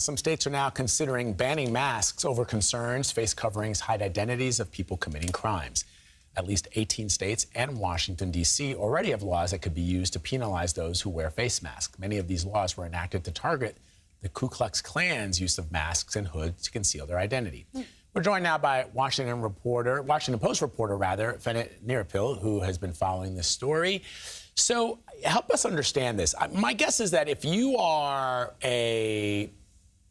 Some states are now considering banning masks over concerns face coverings hide identities of people committing crimes. At least 18 states and Washington, D.C. already have laws that could be used to penalize those who wear face masks. Many of these laws were enacted to target the Ku Klux Klan's use of masks and hoods to conceal their identity. We're joined now by Washington Post reporter, Fenit Nirappil, who has been following this story. So help us understand this. My guess is that if you are a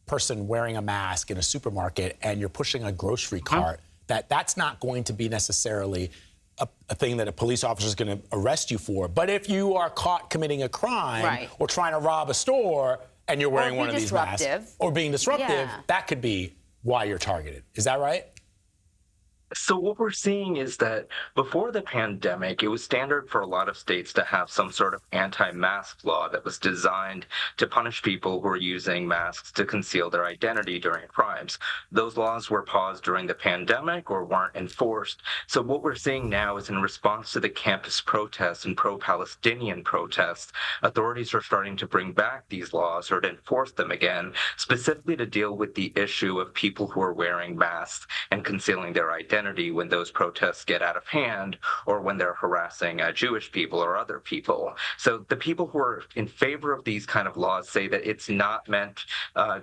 person wearing a mask in a supermarket and you're pushing a grocery cart, that's not going to be necessarily a thing that a police officer is going to arrest you for. But if you are caught committing a crime or trying to rob a store and you're wearing one of these masks or being disruptive, that could be why you're targeted. Is that right? So what we're seeing is that before the pandemic, it was standard for a lot of states to have some sort of anti-mask law that was designed to punish people who are using masks to conceal their identity during crimes. Those laws were paused during the pandemic or weren't enforced. So what we're seeing now is in response to the campus protests and pro-Palestinian protests, authorities are starting to bring back these laws or to enforce them again, specifically to deal with the issue of people who are wearing masks and concealing their identity when those protests get out of hand or when they're harassing Jewish people or other people. So the people who are in favor of these kind of laws say that it's not meant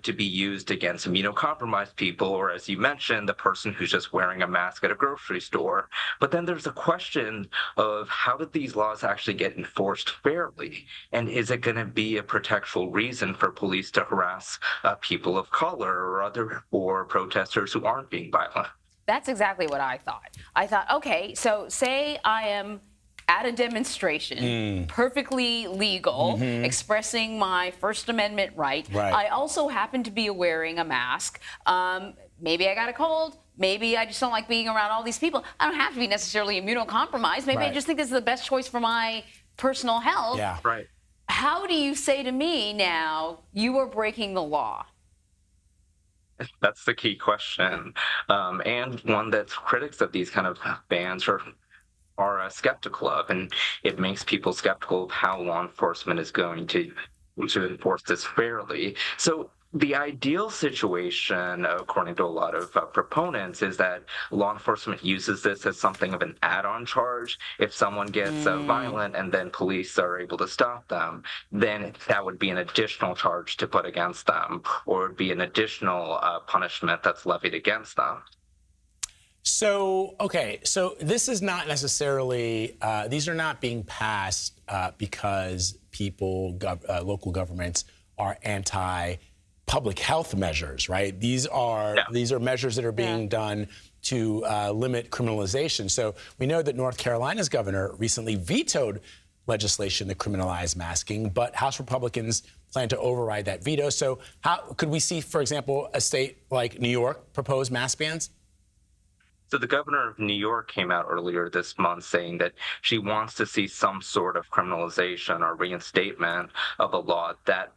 to be used against immunocompromised people or, as you mentioned, the person who's just wearing a mask at a grocery store. But then there's a question of how did these laws actually get enforced fairly? And is it going to be a pretextual reason for police to harass people of color or protesters who aren't being violent? That's exactly what I thought. I thought, okay, so say I am at a demonstration, perfectly legal, expressing my First Amendment right. I also happen to be wearing a mask. Maybe I got a cold. Maybe I just don't like being around all these people. I don't have to be necessarily immunocompromised. Maybe I just think this is the best choice for my personal health. Yeah. Right. How do you say to me now, you are breaking the law? That's the key question, and one that critics of these kind of bans are skeptical of, and it makes people skeptical of how law enforcement is going to enforce this fairly. So the ideal situation, according to a lot of proponents, is that law enforcement uses this as something of an add-on charge. If someone gets violent and then police are able to stop them, then that would be an additional charge to put against them, or it would be an additional punishment that's levied against them. So, okay, so this is not necessarily, these are not being passed because people, local governments are anti-public health measures, right? These are measures that are being done to limit criminalization. So we know that North Carolina's governor recently vetoed legislation to criminalize masking, but House Republicans plan to override that veto. So how could we see, for example, a state like New York propose mask bans? So the governor of New York came out earlier this month saying that she wants to see some sort of criminalization or reinstatement of a law that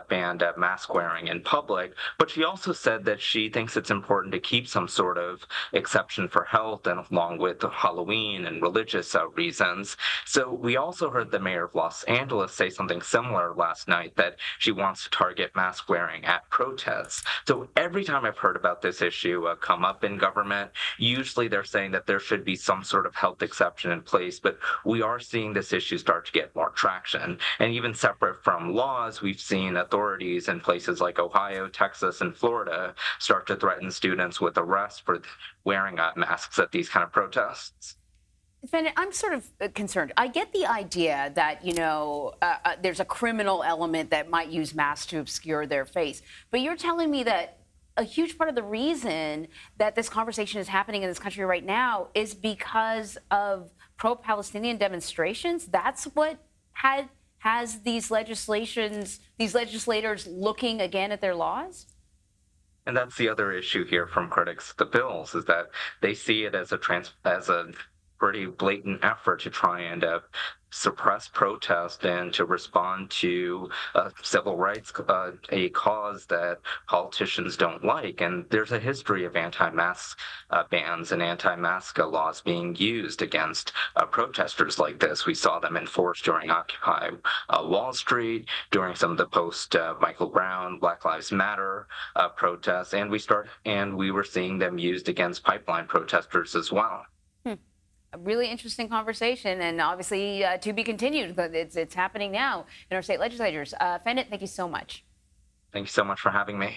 banned mask wearing in public. But she also said that she thinks it's important to keep some sort of exception for health and along with Halloween and religious reasons. So we also heard the mayor of Los Angeles say something similar last night, that she wants to target mask wearing at protests. So every time I've heard about this issue come up in government, usually they're saying that there should be some sort of health exception in place, but we are seeing this issue start to get more traction. And even separate from laws, we've seen authorities in places like Ohio, Texas, and Florida start to threaten students with arrest for wearing masks at these kind of protests. Fenit, I'm sort of concerned. I get the idea that, there's a criminal element that might use masks to obscure their face, but you're telling me that a huge part of the reason that this conversation is happening in this country right now is because of pro-Palestinian demonstrations. That's what has these legislators looking again at their laws? And that's the other issue here from critics of the bills, is that they see it as a pretty blatant effort to try and suppress protest and to respond to civil rights, a cause that politicians don't like. And there's a history of anti-mask bans and anti-mask laws being used against protesters like this. We saw them enforced during Occupy Wall Street, during some of the post-Michael Brown, Black Lives Matter protests, and we were seeing them used against pipeline protesters as well. A really interesting conversation, and obviously to be continued. But it's happening now in our state legislatures. Fenit, thank you so much. Thank you so much for having me.